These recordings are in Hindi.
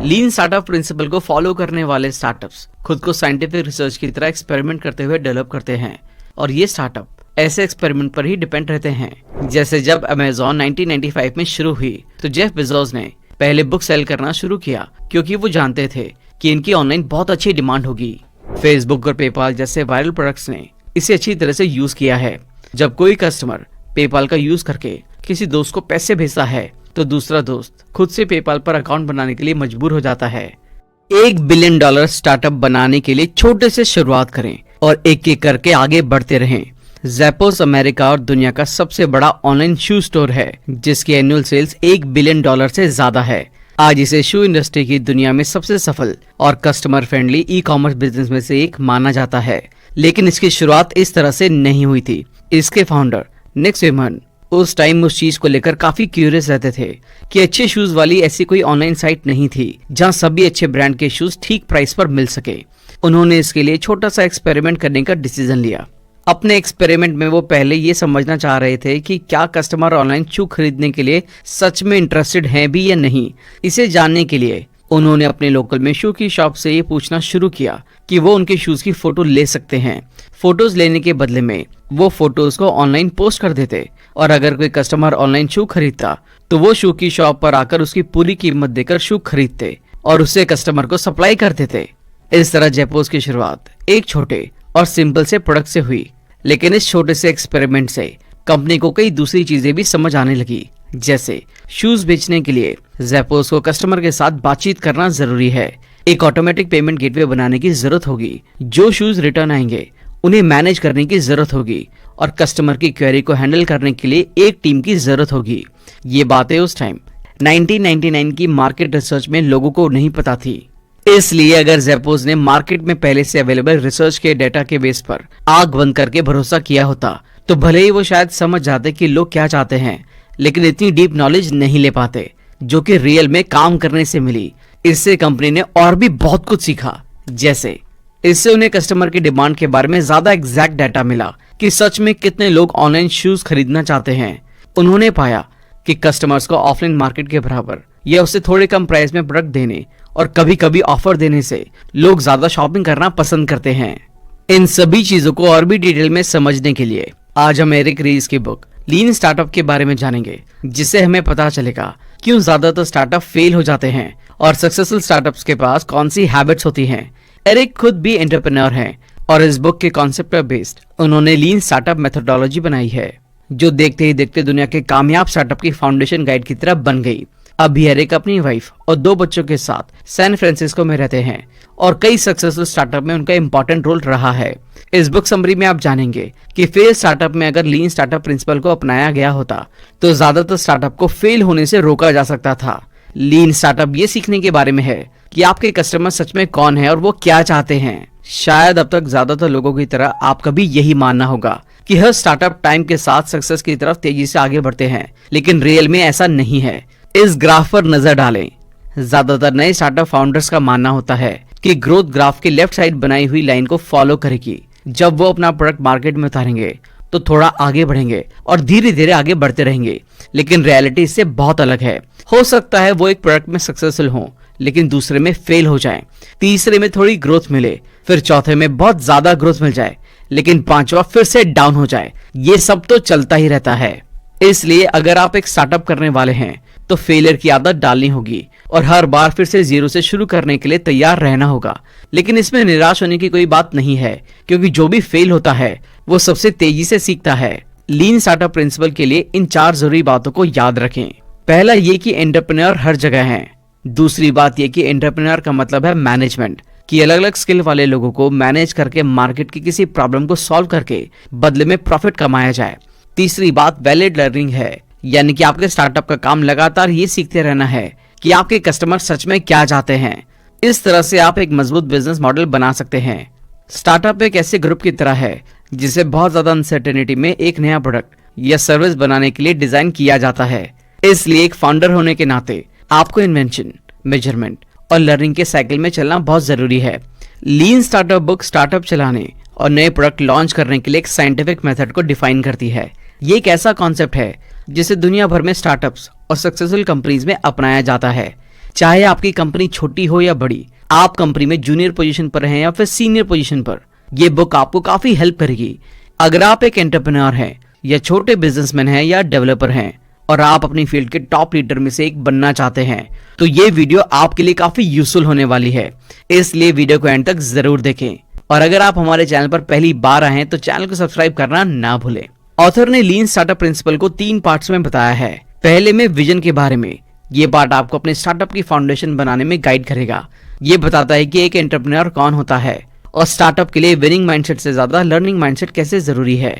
लीन स्टार्टअप प्रिंसिपल को फॉलो करने वाले स्टार्टअप्स खुद को साइंटिफिक रिसर्च की तरह एक्सपेरिमेंट करते हुए डेवलप करते हैं और ये स्टार्टअप ऐसे एक्सपेरिमेंट पर ही डिपेंड रहते हैं। जैसे जब अमेज़न 1995 में शुरू हुई तो जेफ बेजोस ने पहले बुक सेल करना शुरू किया क्योंकि वो जानते थे कि इनकी ऑनलाइन बहुत अच्छी डिमांड होगी। फेसबुक और पेपाल जैसे वायरल प्रोडक्ट्स ने इसे अच्छी तरह से यूज किया है। जब कोई कस्टमर पेपाल का यूज करके किसी दोस्त को पैसे भेजता है तो दूसरा दोस्त खुद से पेपाल पर अकाउंट बनाने के लिए मजबूर हो जाता है। $1 बिलियन स्टार्टअप बनाने के लिए छोटे से शुरुआत करें और एक एक करके आगे बढ़ते रहें। ज़ेपोस अमेरिका और दुनिया का सबसे बड़ा ऑनलाइन शू स्टोर है जिसकी एनुअल सेल्स $1 बिलियन से ज्यादा है। आज इसे शू इंडस्ट्री की दुनिया में सबसे सफल और customer friendly e commerce business में से एक माना जाता है। लेकिन इसकी शुरुआत इस तरह से नहीं हुई थी। इसके फाउंडर निक सिमन उस टाइम उस चीज को लेकर काफी क्यूरियस रहते थे कि अच्छे शूज वाली ऐसी कोई ऑनलाइन साइट नहीं थी जहां सभी अच्छे ब्रांड के शूज ठीक प्राइस पर मिल सके। उन्होंने इसके लिए छोटा सा एक्सपेरिमेंट करने का डिसीजन लिया। अपने एक्सपेरिमेंट में वो पहले ये समझना चाह रहे थे कि क्या कस्टमर ऑनलाइन शू खरीदने के लिए सच में इंटरेस्टेड हैं भी या नहीं। इसे जानने के लिए उन्होंने अपने लोकल में शू की शॉप से ये पूछना शुरू किया कि वो उनके शूज की फोटो ले सकते हैं। फोटोज लेने के बदले में वो फोटोज को ऑनलाइन पोस्ट कर देते और अगर कोई कस्टमर ऑनलाइन शू खरीदता तो वो शू की शॉप पर आकर उसकी पूरी कीमत देकर शू खरीदते और उसे कस्टमर को सप्लाई कर देते। इस तरह जेपोस की शुरुआत एक छोटे और सिंपल से प्रोडक्ट से हुई, लेकिन इस छोटे से एक्सपेरिमेंट से कंपनी को कई दूसरी चीजें भी समझ आने लगी। जैसे शूज बेचने के लिए ज़ेपोस को कस्टमर के साथ बातचीत करना जरूरी है। एक ऑटोमेटिक पेमेंट गेटवे बनाने की जरूरत होगी। जो शूज रिटर्न आएंगे उन्हें मैनेज करने की जरूरत होगी और कस्टमर की क्वेरी को हैंडल करने के लिए एक टीम की जरूरत होगी। ये बातें उस टाइम 1999 की मार्केट रिसर्च में लोगों को नहीं पता थी। इसलिए अगर ज़ेपोस ने मार्केट में पहले से अवेलेबल रिसर्च के डेटा के बेस पर आग बंद करके भरोसा किया होता तो भले ही वो शायद समझ जाते कि लोग क्या चाहते हैं, लेकिन इतनी डीप नॉलेज नहीं ले पाते जो कि रियल में काम करने से मिली। इससे कंपनी ने और भी बहुत कुछ सीखा। जैसे इससे उन्हें कस्टमर की डिमांड के बारे में ज्यादा एग्जैक्ट डाटा मिला कि सच में कितने लोग ऑनलाइन शूज खरीदना चाहते हैं। उन्होंने पाया कि कस्टमर्स को ऑफलाइन मार्केट के बराबर या उससे थोड़े कम प्राइस में प्रोडक्ट देने और कभी कभी ऑफर देने से लोग ज्यादा शॉपिंग करना पसंद करते हैं। इन सभी चीजों को और भी डिटेल में समझने के लिए आज हम एरिक रीज की बुक लीन स्टार्टअप के बारे में जानेंगे, जिससे हमें पता चलेगा क्यों ज्यादातर स्टार्टअप फेल हो जाते हैं और सक्सेसफुल स्टार्टअप्स के पास कौन सी हैबिट्स होती हैं। एरिक खुद भी एंटरप्रेन्योर हैं और इस बुक के कॉन्सेप्ट पर बेस्ड उन्होंने लीन स्टार्टअप मेथोडोलॉजी बनाई है जो देखते ही देखते दुनिया के कामयाब स्टार्टअप की फाउंडेशन गाइड की तरह बन गई। अभी एरिक अपनी वाइफ और 2 बच्चों के साथ सैन फ्रांसिस्को में रहते हैं और कई सक्सेसफुल स्टार्टअप में उनका इंपॉर्टेंट रोल रहा है। इस बुक समरी में आप जानेंगे कि फेल स्टार्टअप में अगर लीन स्टार्टअप प्रिंसिपल को अपनाया गया होता तो ज्यादातर स्टार्टअप को फेल होने से रोका जा सकता था। लीन स्टार्टअप ये सीखने के बारे में है कि आपके कस्टमर सच में कौन है और वो क्या चाहते हैं। शायद अब तक ज्यादातर लोगों की तरह आपका भी यही मानना होगा कि हर स्टार्टअप टाइम के साथ सक्सेस की तरफ तेजी से आगे बढ़ते हैं, लेकिन रियल में ऐसा नहीं है। इस ग्राफ पर नजर डालें। ज्यादातर नए स्टार्टअप फाउंडर्स का मानना होता है कि ग्रोथ ग्राफ की लेफ्ट साइड बनाई हुई लाइन को फॉलो करेगी। जब वो अपना प्रोडक्ट मार्केट में उतारेंगे तो थोड़ा आगे बढ़ेंगे और धीरे धीरे आगे बढ़ते रहेंगे, लेकिन रियलिटी इससे बहुत अलग है। हो सकता है वो एक प्रोडक्ट में सक्सेसफुल हो लेकिन दूसरे में फेल हो जाए, तीसरे में थोड़ी ग्रोथ मिले, फिर चौथे में बहुत ज्यादा ग्रोथ मिल जाए, लेकिन 5वां फिर से डाउन हो जाए। ये सब तो चलता ही रहता है। इसलिए अगर आप एक स्टार्टअप करने वाले हैं तो फेलियर की आदत डालनी होगी और हर बार फिर से जीरो से शुरू करने के लिए तैयार रहना होगा। लेकिन इसमें निराश होने की कोई बात नहीं है, क्योंकि जो भी फेल होता है वो सबसे तेजी से सीखता है। लीन स्टार्टअप प्रिंसिपल के लिए इन 4 जरूरी बातों को याद रखें। पहला ये कि एंटरप्रेन्योर हर जगह है। दूसरी बात ये कि एंटरप्रेन्योर का मतलब है मैनेजमेंट, कि अलग अलग स्किल वाले लोगों को मैनेज करके मार्केट की किसी प्रॉब्लम को सॉल्व करके बदले में प्रॉफिट कमाया जाए। तीसरी बात वैलिड लर्निंग है, यानी कि आपके स्टार्टअप का काम लगातार ये सीखते रहना है कि आपके कस्टमर सच में क्या चाहते हैं। इस तरह से आप एक मजबूत बिजनेस मॉडल बना सकते हैं। स्टार्टअप एक ऐसे ग्रुप की तरह है जिसे बहुत ज्यादा अनसर्टेनिटी में एक नया प्रोडक्ट या सर्विस बनाने के लिए डिजाइन किया जाता है। इसलिए एक फाउंडर होने के नाते आपको इन्वेंशन, मेजरमेंट और लर्निंग के साइकिल में चलना बहुत जरूरी है। लीन स्टार्टअप बुक स्टार्टअप चलाने और नए प्रोडक्ट लॉन्च करने के लिए एक साइंटिफिक मेथड को डिफाइन करती है। ये एक ऐसा कॉन्सेप्ट है जिसे दुनिया भर में स्टार्टअप्स और सक्सेसफुल कंपनीज में अपनाया जाता है। चाहे आपकी कंपनी छोटी हो या बड़ी, आप कंपनी में जूनियर पोजीशन पर हैं या फिर सीनियर पोजीशन पर, ये बुक आपको काफी हेल्प करेगी। अगर आप एक एंटरप्रेन्योर हैं या छोटे बिजनेसमैन हैं या डेवलपर हैं और आप अपनी फील्ड के टॉप लीडर में से एक बनना चाहते हैं, तो ये वीडियो आपके लिए काफी यूजफुल होने वाली है। इसलिए वीडियो को एंड तक जरूर देखें। और अगर आप हमारे चैनल पर पहली बार आए हैं तो चैनल को सब्सक्राइब करना ना भूलें। ऑथर ने लीन स्टार्टअप प्रिंसिपल को 3 पार्ट्स में बताया है। पहले में विजन के बारे में। ये पार्ट आपको अपने स्टार्टअप की फाउंडेशन बनाने में गाइड करेगा। ये बताता है कि एक एंटरप्रेन्योर कौन होता है और स्टार्टअप के लिए विनिंग माइंडसेट से ज्यादा लर्निंग माइंडसेट कैसे जरूरी है।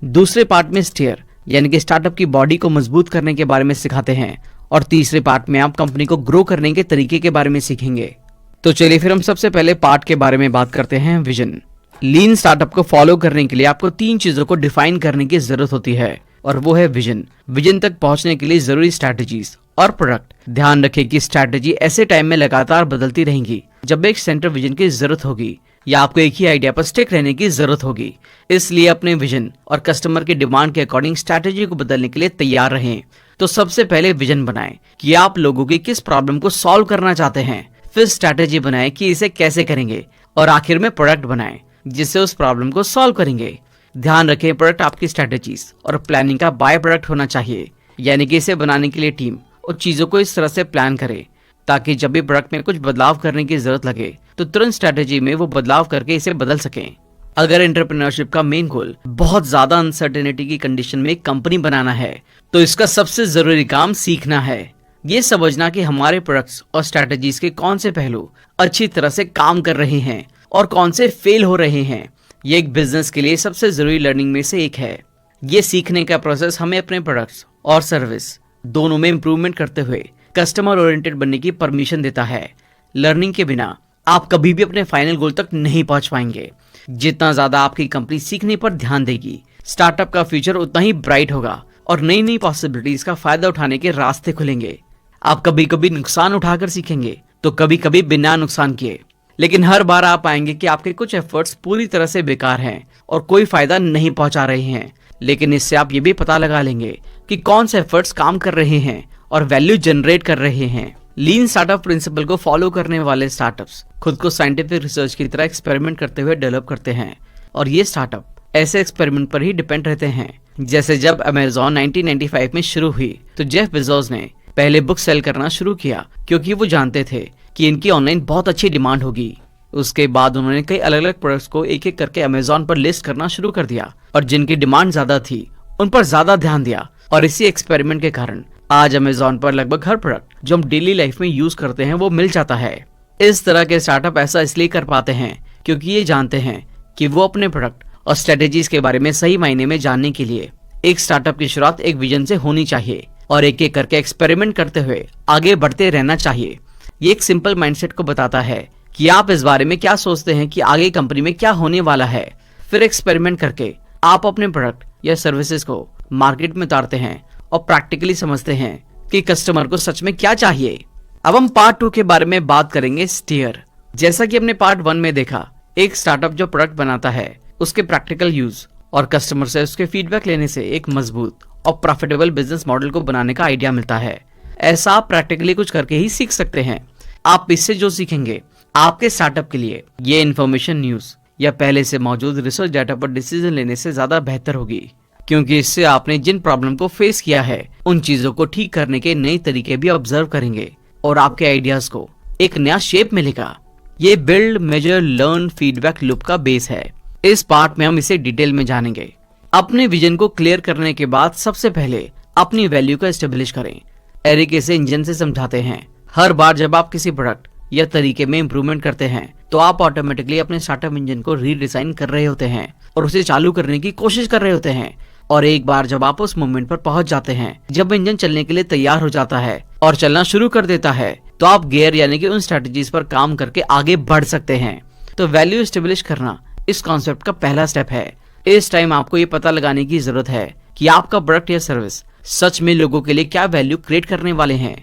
दूसरे पार्ट में स्टीयर यानी कि स्टार्टअप की बॉडी को मजबूत करने के बारे में सिखाते हैं। और तीसरे पार्ट में आप कंपनी को ग्रो करने के तरीके के बारे में सीखेंगे। तो चलिए फिर हम सबसे पहले पार्ट के बारे में बात करते हैं, विजन। लीन स्टार्टअप को फॉलो करने के लिए आपको 3 चीजों को डिफाइन करने की जरूरत होती है और वो है विजन। विजन तक पहुंचने के लिए जरूरी स्ट्रैटेजीज और प्रोडक्ट। ध्यान रखें कि स्ट्रैटेजी ऐसे टाइम में लगातार बदलती रहेंगी जब एक सेंटर विजन की जरूरत होगी या आपको एक ही आइडिया पर स्टिक रहने की जरूरत होगी। इसलिए अपने विजन और कस्टमर की डिमांड के अकॉर्डिंग स्ट्रैटेजी को बदलने के लिए तैयार रहें। तो सबसे पहले विजन बनाएं कि आप लोगों की किस प्रॉब्लम को सॉल्व करना चाहते हैं, फिर स्ट्रैटेजी बनाएं कि इसे कैसे करेंगे और आखिर में प्रोडक्ट बनाएं जिससे उस प्रॉब्लम को सॉल्व करेंगे। ध्यान रखें, प्रोडक्ट आपकी स्ट्रैटेजीज और प्लानिंग का बाय प्रोडक्ट होना चाहिए, यानी कि इसे बनाने के लिए टीम और चीजों को इस तरह से प्लान करे ताकि जब भी प्रोडक्ट में कुछ बदलाव करने की जरूरत लगे तो तुरंत स्ट्रैटेजी में वो बदलाव करके इसे बदल सकें। अगर एंटरप्रेन्योरशिप का मेन गोल बहुत ज्यादा अनसर्टेनिटी की कंडीशन में एक कंपनी बनाना है तो इसका सबसे जरूरी काम सीखना है। ये समझना कि हमारे प्रोडक्ट्स और स्ट्रैटेजीज के कौन से पहलू अच्छी तरह से काम कर रहे हैं और कौन से फेल हो रहे हैं। ये एक बिजनेस के लिए सबसे जरूरी लर्निंग में से एक है। ये सीखने का प्रोसेस हमें अपने प्रोडक्ट्स और सर्विस दोनों में इंप्रूवमेंट करते हुए कस्टमर ओरिएंटेड बनने की परमिशन देता है। लर्निंग के बिना आप कभी भी अपने फाइनल गोल तक नहीं पहुंच पाएंगे। जितना ज्यादा आपकी कंपनी सीखने पर ध्यान देगी, स्टार्टअप का फ्यूचर उतना ही ब्राइट होगा और नई नई पॉसिबिलिटीज का फायदा उठाने के रास्ते खुलेंगे। आप कभी कभी नुकसान उठाकर सीखेंगे तो कभी कभी बिना नुकसान किए, लेकिन हर बार आप पाएंगे कि आपके कुछ एफर्ट्स पूरी तरह से बेकार हैं और कोई फायदा नहीं पहुंचा रहे हैं। लेकिन इससे आप ये भी पता लगा लेंगे कि कौन से एफर्ट्स काम कर रहे हैं और वैल्यू जनरेट कर रहे हैं। लीन स्टार्टअप प्रिंसिपल को फॉलो करने वाले स्टार्टअप्स खुद को साइंटिफिक रिसर्च की तरह एक्सपेरिमेंट करते हुए डेवलप करते हैं और ये स्टार्टअप ऐसे एक्सपेरिमेंट पर ही डिपेंड रहते हैं। जैसे जब अमेज़न 1995 में शुरू हुई तो जेफ बेजोस ने पहले बुक सेल करना शुरू किया क्योंकि वो जानते थे कि इनकी ऑनलाइन बहुत अच्छी डिमांड होगी। उसके बाद उन्होंने कई अलग अलग प्रोडक्ट्स को एक एक करके अमेज़न पर लिस्ट करना शुरू कर दिया और जिनकी डिमांड ज्यादा थी उन पर ज्यादा ध्यान दिया। और इसी एक्सपेरिमेंट के कारण आज अमेज़न पर लगभग हर प्रोडक्ट जो हम डेली लाइफ में यूज करते हैं वो मिल जाता है। इस तरह के स्टार्टअप ऐसा इसलिए कर पाते हैं क्योंकि ये जानते हैं कि वो अपने प्रोडक्ट और स्ट्रेटेजीज के बारे में सही मायने में जानने के लिए एक स्टार्टअप की शुरुआत एक विजन से होनी चाहिए और एक एक करके एक्सपेरिमेंट करते हुए आगे बढ़ते रहना चाहिए। ये एक सिंपल माइंडसेट को बताता है कि आप इस बारे में क्या सोचते हैं कि आगे कंपनी में क्या होने वाला है। फिर एक्सपेरिमेंट करके आप अपने प्रोडक्ट या सर्विसेज को मार्केट में उतारते हैं और प्रैक्टिकली समझते हैं कि कस्टमर को सच में क्या चाहिए। अब हम पार्ट 2 के बारे में बात करेंगे, स्टीयर। जैसा कि हमने पार्ट 1 में देखा, एक स्टार्टअप जो प्रोडक्ट बनाता है उसके प्रैक्टिकल यूज और कस्टमर से उसके फीडबैक लेने से एक मजबूत और प्रॉफिटेबल बिजनेस मॉडल को बनाने का आइडिया मिलता है। ऐसा आप प्रैक्टिकली कुछ करके ही सीख सकते हैं। आप इससे जो सीखेंगे आपके स्टार्टअप के लिए ये इन्फॉर्मेशन न्यूज या पहले से मौजूद रिसर्च डाटा पर डिसीजन लेने से ज्यादा बेहतर होगी, क्योंकि इससे आपने जिन प्रॉब्लम को फेस किया है उन चीजों को ठीक करने के नए तरीके भी ऑब्जर्व करेंगे और आपके आइडियाज को एक नया शेप मिलेगा। ये build, measure, learn, feedback loop का बेस है। इस पार्ट में हम इसे डिटेल में जानेंगे। अपने विजन को क्लियर करने के बाद सबसे पहले अपनी वैल्यू को एस्टेब्लिश करें। एरिक इसे इंजन से समझाते हैं। हर बार जब आप किसी प्रोडक्ट या तरीके में इंप्रूवमेंट करते हैं तो आप ऑटोमेटिकली अपने स्टार्टअप इंजन को रीडिजाइन कर रहे होते हैं और उसे चालू करने की कोशिश कर रहे होते हैं। और एक बार जब आप उस मोमेंट पर पहुंच जाते हैं जब इंजन चलने के लिए तैयार हो जाता है और चलना शुरू कर देता है तो आप गियर यानी कि उन स्ट्रेटजीज पर काम करके आगे बढ़ सकते हैं। तो वैल्यू एस्टेब्लिश करना इस कॉन्सेप्ट का पहला स्टेप है। इस टाइम आपको ये पता लगाने की जरूरत है कि आपका प्रोडक्ट या सर्विस सच में लोगों के लिए क्या वैल्यू क्रिएट करने वाले हैं।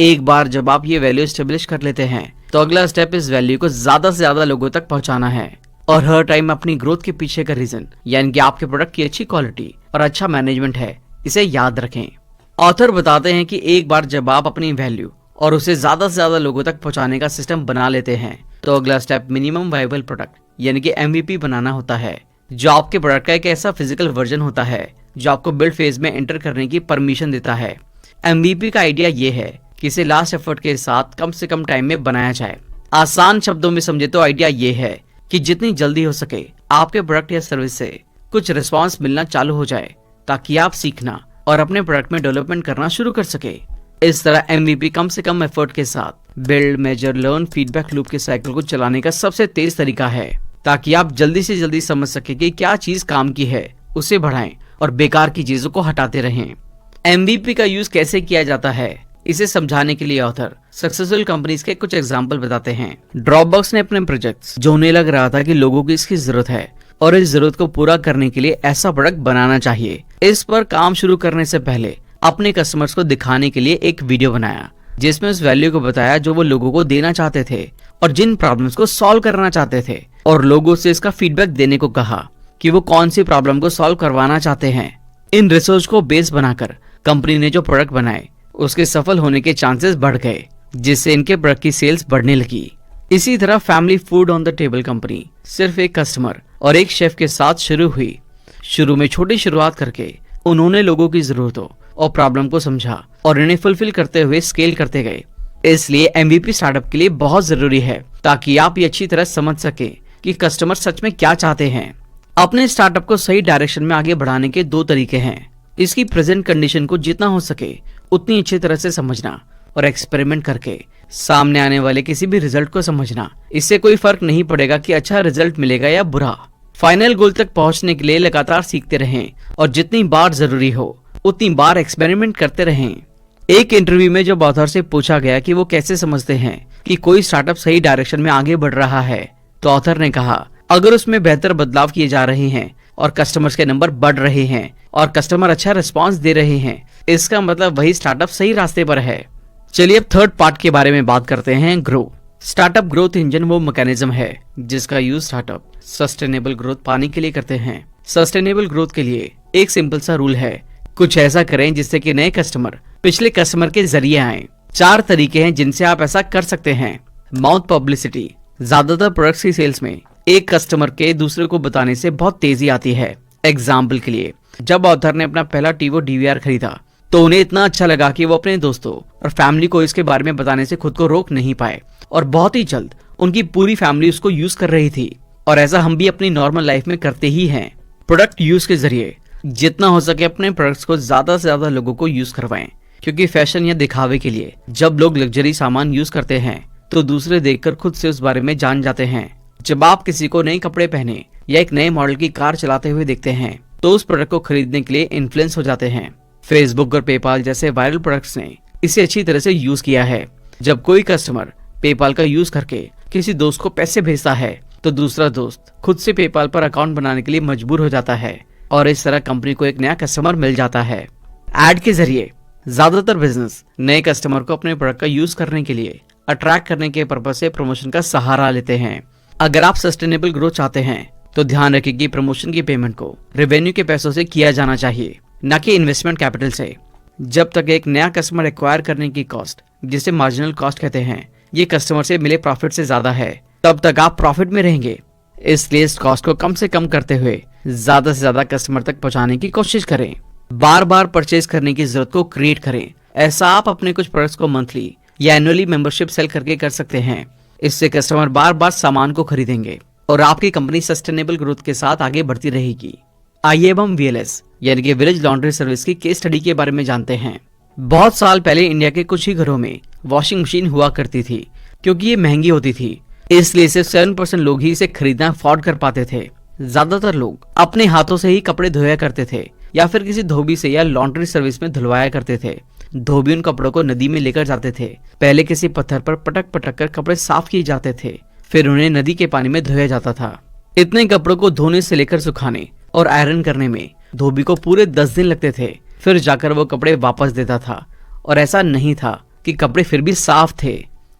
एक बार जब आप ये वैल्यू एस्टेब्लिश कर लेते हैं तो अगला स्टेप इस वैल्यू को ज्यादा से ज्यादा लोगों तक पहुंचाना है। और हर टाइम अपनी ग्रोथ के पीछे का रीजन यानी कि आपके प्रोडक्ट की अच्छी क्वालिटी और अच्छा मैनेजमेंट है, इसे याद रखें। ऑथर बताते हैं कि एक बार जब आप अपनी वैल्यू और उसे ज्यादा से ज्यादा लोगों तक पहुंचाने का सिस्टम बना लेते हैं, तो अगला स्टेप मिनिमम वायबल प्रोडक्ट यानी कि MVP बनाना होता है, जो आपके प्रोडक्ट का एक ऐसा फिजिकल वर्जन होता है जो आपको बिल्ड फेज में एंटर करने की परमिशन देता है। MVP का आइडिया ये है कि इसे लास्ट एफर्ट के साथ कम से कम टाइम में बनाया जाए। आसान शब्दों में समझे तो आइडिया ये है कि जितनी जल्दी हो सके आपके प्रोडक्ट या सर्विस से कुछ रिस्पांस मिलना चालू हो जाए, ताकि आप सीखना और अपने प्रोडक्ट में डेवलपमेंट करना शुरू कर सके। इस तरह MVP कम से कम एफर्ट के साथ build, measure, learn, feedback loop के साइकिल को चलाने का सबसे तेज तरीका है, ताकि आप जल्दी से जल्दी समझ सके कि क्या चीज काम की है, उसे बढ़ाएं और बेकार की चीजों को हटाते रहें। MVP का यूज कैसे किया जाता है, इसे समझाने के लिए ऑथर सक्सेसफुल कंपनीज के कुछ एग्जाम्पल बताते हैं। ड्रॉपबॉक्स ने अपने प्रोजेक्ट्स, जो उन्हें लग रहा था कि लोगों की इसकी जरूरत है और इस जरूरत को पूरा करने के लिए ऐसा प्रोडक्ट बनाना चाहिए, इस पर काम शुरू करने से पहले अपने कस्टमर्स को दिखाने के लिए एक वीडियो बनाया, जिसमें उस वैल्यू को बताया जो वो लोगों को देना चाहते थे और जिन प्रॉब्लम्स को सॉल्व करना चाहते थे, और लोगों से इसका फीडबैक देने को कहा कि वो कौन सी प्रॉब्लम को सॉल्व करवाना चाहते हैं। इन रिसर्च को बेस बनाकर कंपनी ने जो प्रोडक्ट बनाए उसके सफल होने के चांसेस बढ़ गए, जिससे इनके प्रोडक्ट की सेल्स बढ़ने लगी। इसी तरह family food on the table company सिर्फ एक कस्टमर और एक शेफ के साथ शुरू हुई। शुरू में छोटी शुरुआत करके उन्होंने लोगों की जरूरतों और प्रॉब्लम को समझा और इन्हें फुलफिल करते हुए स्केल करते गए। इसलिए MVP स्टार्टअप के लिए बहुत जरूरी है, ताकि आप ये अच्छी तरह समझ सके कि कस्टमर सच में क्या चाहते हैं। अपने स्टार्टअप को सही डायरेक्शन में आगे बढ़ाने के दो तरीके हैं। इसकी प्रेजेंट कंडीशन को जितना हो सके उतनी अच्छी तरह से समझना और एक्सपेरिमेंट करके सामने आने वाले किसी भी रिजल्ट को समझना। इससे कोई फर्क नहीं पड़ेगा कि अच्छा रिजल्ट मिलेगा या बुरा। फाइनल गोल तक पहुंचने के लिए लगातार सीखते रहें और जितनी बार जरूरी हो उतनी बार एक्सपेरिमेंट करते रहें। एक इंटरव्यू में जब ऑथर से पूछा गया कि वो कैसे समझते हैं कि कोई स्टार्टअप सही डायरेक्शन में आगे बढ़ रहा है, तो ऑथर ने कहा, अगर उसमें बेहतर बदलाव किए जा रहे हैं और कस्टमर्स के नंबर बढ़ रहे हैं और कस्टमर अच्छा रिस्पांस दे रहे हैं, इसका मतलब वही स्टार्टअप सही रास्ते पर है। चलिए अब थर्ड पार्ट के बारे में बात करते हैं, ग्रो। स्टार्टअप ग्रोथ इंजन वो मैकेनिज्म है जिसका यूज स्टार्टअप सस्टेनेबल ग्रोथ पाने के लिए करते हैं। सस्टेनेबल ग्रोथ के लिए एक सिंपल सा रूल है, कुछ ऐसा करें जिससे कि नए कस्टमर पिछले कस्टमर के जरिए आए। 4 तरीके हैं जिनसे आप ऐसा कर सकते हैं। माउथ पब्लिसिटी, ज्यादातर प्रोडक्ट्स की सेल्स में एक कस्टमर के दूसरे को बताने से बहुत तेजी आती है। एग्जाम्पल के लिए, जब ऑथर ने अपना पहला टीवो DVR खरीदा तो उन्हें इतना अच्छा लगा कि वो अपने दोस्तों और फैमिली को इसके बारे में बताने से खुद को रोक नहीं पाए और बहुत ही जल्द उनकी पूरी फैमिली उसको यूज कर रही थी। और ऐसा हम भी अपनी नॉर्मल लाइफ में करते ही हैं। प्रोडक्ट यूज के जरिए जितना हो सके अपने प्रोडक्ट्स को ज्यादा से ज्यादा लोगों को यूज करवाएं, क्योंकि फैशन या दिखावे के लिए जब लोग लग्जरी सामान यूज करते हैं तो दूसरे देखकर खुद से उस बारे में जान जाते हैं। जब आप किसी को नए कपड़े पहने या एक नए मॉडल की कार चलाते हुए देखते हैं तो उस प्रोडक्ट को खरीदने के लिए इन्फ्लुएंस हो जाते हैं। फेसबुक और पेपाल जैसे वायरल प्रोडक्ट्स ने इसे अच्छी तरह से यूज किया है। जब कोई कस्टमर पेपाल का यूज करके किसी दोस्त को पैसे भेजता है तो दूसरा दोस्त खुद से पेपाल पर अकाउंट बनाने के लिए मजबूर हो जाता है और इस तरह कंपनी को एक नया कस्टमर मिल जाता है। एड के जरिए ज्यादातर बिजनेस नए कस्टमर को अपने प्रोडक्ट का यूज करने के लिए अट्रैक्ट करने के पर्पज से प्रमोशन का सहारा लेते हैं। अगर आप सस्टेनेबल ग्रोथ चाहते हैं तो ध्यान रखें कि प्रमोशन की पेमेंट को रेवेन्यू के पैसों से किया जाना चाहिए, न कि इन्वेस्टमेंट कैपिटल से। जब तक एक नया कस्टमर एक्वायर करने की कॉस्ट, जिसे मार्जिनल कॉस्ट कहते हैं, ये कस्टमर से मिले प्रॉफिट से ज्यादा है, तब तक आप प्रॉफिट में रहेंगे। इसलिए इस कॉस्ट को कम से कम करते हुए ज्यादा से ज्यादा कस्टमर तक पहुंचाने की कोशिश करें। बार बार परचेज करने की जरूरत को क्रिएट करें। ऐसा आप अपने कुछ प्रोडक्ट्स को मंथली या एनुअली मेंबरशिप सेल करके कर सकते हैं। इससे कस्टमर बार बार सामान को खरीदेंगे और आपकी कंपनी सस्टेनेबल ग्रोथ के साथ आगे बढ़ती रहेगी। आइए अब हम VLS यानी कि विलेज लॉन्ड्री सर्विस की केस स्टडी के बारे में जानते हैं। बहुत साल पहले इंडिया के कुछ ही घरों में वॉशिंग मशीन हुआ करती थी। क्योंकि ये महंगी होती थी, इसलिए सिर्फ 7% लोग ही इसे खरीदना अफोर्ड कर पाते थे। ज्यादातर लोग अपने हाथों से ही कपड़े धोया करते थे या फिर किसी धोबी से या लॉन्ड्री सर्विस में धुलवाया करते थे। धोबी उन कपड़ों को नदी में लेकर जाते थे। पहले किसी पत्थर पर पटक पटक कर कपड़े साफ किए जाते थे, फिर उन्हें नदी के पानी में धोया जाता था। इतने कपड़ों को धोने से लेकर सुखाने और आयरन करने में धोबी को पूरे 10 दिन लगते थे। फिर जाकर वो कपड़े वापस देता था और ऐसा नहीं था कि कपड़े फिर भी साफ थे।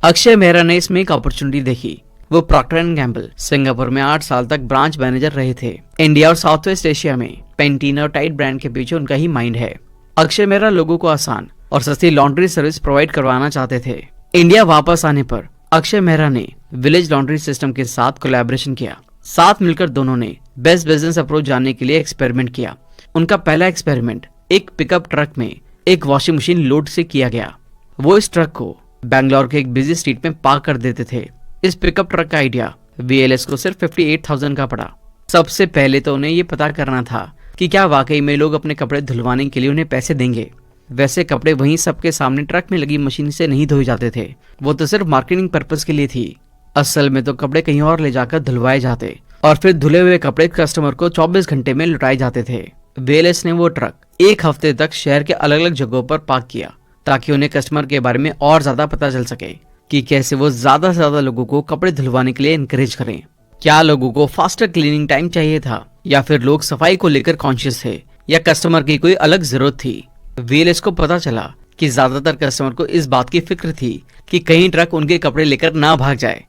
अक्षय मेहरा ने इसमें एक अपॉर्चुनिटी देखी। वो प्रॉक्टर एंड गैम्बल सिंगापुर में 8 साल तक ब्रांच मैनेजर रहे थे। इंडिया और साउथ वेस्ट एशिया में पेंटीन और टाइट ब्रांड के पीछे उनका ही माइंड है। अक्षय मेहरा लोगों को आसान और सस्ती लॉन्ड्री सर्विस प्रोवाइड करवाना चाहते थे। इंडिया वापस आने पर अक्षय मेहरा ने विलेज लॉन्ड्री सिस्टम के साथ कोलैबोरेशन किया। साथ मिलकर दोनों ने बेस्ट बिजनेस अप्रोच जानने के लिए एक्सपेरिमेंट किया। उनका पहला एक्सपेरिमेंट एक पिकअप ट्रक में एक वॉशिंग मशीन लोड से किया गया। वो इस ट्रक को बैंगलोर के एक बिजी स्ट्रीट में पार्क कर देते थे। इस पिकअप ट्रक का आइडिया VLS को सिर्फ 58,000 का पड़ा। सबसे पहले तो उन्हें ये पता करना था कि क्या वाकई में लोग अपने कपड़े धुलवाने के लिए उन्हें पैसे देंगे। वैसे कपड़े वहीं सबके सामने ट्रक में लगी मशीन से नहीं धोए जाते थे, वो तो सिर्फ मार्केटिंग पर्पस के लिए थी। असल में तो कपड़े कहीं और ले जाकर धुलवाए जाते और फिर धुले हुए कपड़े कस्टमर को 24 घंटे में लौटाए जाते थे। VLS ने वो ट्रक एक हफ्ते तक शहर के अलग अलग जगहों पर पार्क किया ताकि उन्हें कस्टमर के बारे में और ज्यादा पता चल सके कि कैसे वो ज्यादा से ज्यादा लोगों को कपड़े धुलवाने के लिए इनकरेज करें। क्या लोगों को फास्टर क्लीनिंग टाइम चाहिए था, या फिर लोग सफाई को लेकर कॉन्शियस थे, या कस्टमर की कोई अलग जरूरत थी। VLS को पता चला कि ज्यादातर कस्टमर को इस बात की फिक्र थी कि कहीं ट्रक उनके कपड़े लेकर ना भाग जाए।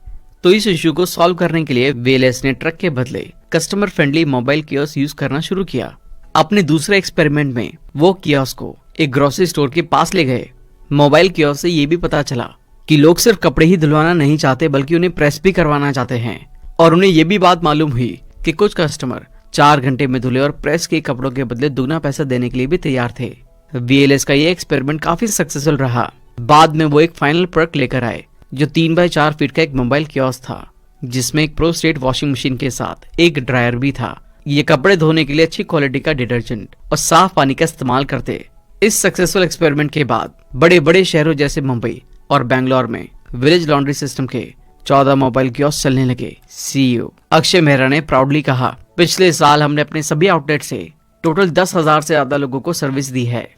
तो इस इश्यू को सॉल्व करने के लिए VLS ने ट्रक के बदले customer friendly mobile kiosk use करना शुरू किया। अपने दूसरे एक्सपेरिमेंट में वो कियोस्क को एक ग्रोसरी स्टोर के पास ले गए। मोबाइल कियोस्क से ये भी पता चला कि लोग सिर्फ कपड़े ही धुलवाना नहीं चाहते बल्कि उन्हें प्रेस भी करवाना चाहते हैं। और उन्हें ये भी बात मालूम हुई कि कुछ कस्टमर 4 घंटे में धुले और प्रेस के कपड़ों के बदले दुगना पैसा देने के लिए भी तैयार थे। VLS का ये एक्सपेरिमेंट काफी सक्सेसफुल रहा। बाद में वो एक फाइनल प्रोडक्ट लेकर आए जो 3 बाय 4 फीट का एक मोबाइल कियोस्क था, जिसमें एक प्रो स्टेट वॉशिंग मशीन के साथ एक ड्रायर भी था। ये कपड़े धोने के लिए अच्छी क्वालिटी का डिटर्जेंट और साफ पानी का इस्तेमाल करते। इस सक्सेसफुल एक्सपेरिमेंट के बाद बड़े बड़े शहरों जैसे मुंबई और बैंगलोर में विलेज लॉन्ड्री सिस्टम के 14 मोबाइल कियोस्क चलने लगे। CEO अक्षय मेहरा ने प्राउडली कहा, पिछले साल हमने अपने सभी आउटलेट से टोटल 10,000 से ज्यादा लोगों को सर्विस दी है।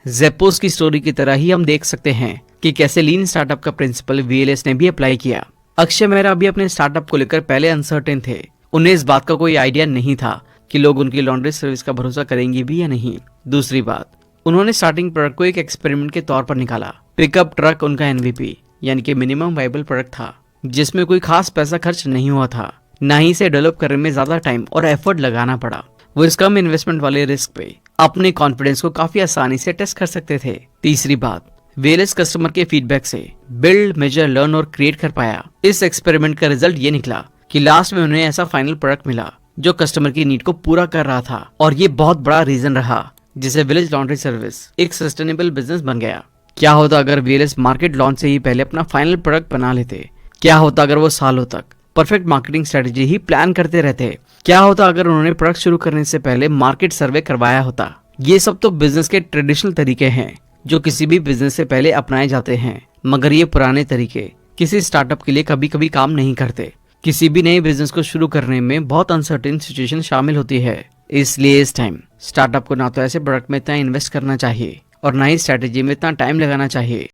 जेपोस की स्टोरी की तरह ही हम देख सकते हैं कि कैसे लीन स्टार्टअप का प्रिंसिपल VLS ने भी अप्लाई किया। अक्षय मेहरा भी अपने स्टार्टअप को लेकर पहले अनसर्टेन थे। उन्हें इस बात का कोई आइडिया नहीं था कि लोग उनकी लॉन्ड्री सर्विस का भरोसा करेंगे भी या नहीं। दूसरी बात, उन्होंने स्टार्टिंग प्रोडक्ट को एक एक्सपेरिमेंट के तौर पर निकाला। पिकअप ट्रक उनका MVP यानी कि मिनिमम वाइबल प्रोडक्ट था, जिसमें कोई खास पैसा खर्च नहीं हुआ था, ना ही इसे डेवलप करने में ज्यादा टाइम और एफर्ट लगाना पड़ा। वो इस कम इन्वेस्टमेंट वाले रिस्क पे अपने कॉन्फिडेंस को काफी आसानी से टेस्ट कर सकते थे। तीसरी बात, VLS कस्टमर के फीडबैक से बिल्ड, मेजर, लर्न और क्रिएट कर पाया। इस एक्सपेरिमेंट का रिजल्ट ये निकला कि लास्ट में उन्हें ऐसा फाइनल प्रोडक्ट मिला जो कस्टमर की नीड को पूरा कर रहा था, और ये बहुत बड़ा रीजन रहा जिसे विलेज लॉन्ड्री सर्विस एक सस्टेनेबल बिजनेस बन गया। क्या होता अगर VLS मार्केट लॉन्च से ही पहले अपना फाइनल प्रोडक्ट बना लेते? क्या होता अगर वो सालों तक परफेक्ट मार्केटिंग स्ट्रेटेजी ही प्लान करते रहते? क्या होता अगर उन्होंने प्रोडक्ट शुरू करने से पहले मार्केट सर्वे करवाया होता? ये सब तो बिजनेस के ट्रेडिशनल तरीके हैं जो किसी भी बिजनेस से पहले अपनाए जाते हैं, मगर ये पुराने तरीके किसी स्टार्टअप के लिए कभी कभी काम नहीं करते। किसी भी नए बिजनेस को शुरू करने में बहुत अनसर्टेन सिचुएशन शामिल होती है। इसलिए इस टाइम स्टार्टअप को ना तो ऐसे प्रोडक्ट में इतना इन्वेस्ट करना चाहिए और ना ही स्ट्रेटेजी में इतना टाइम लगाना चाहिए।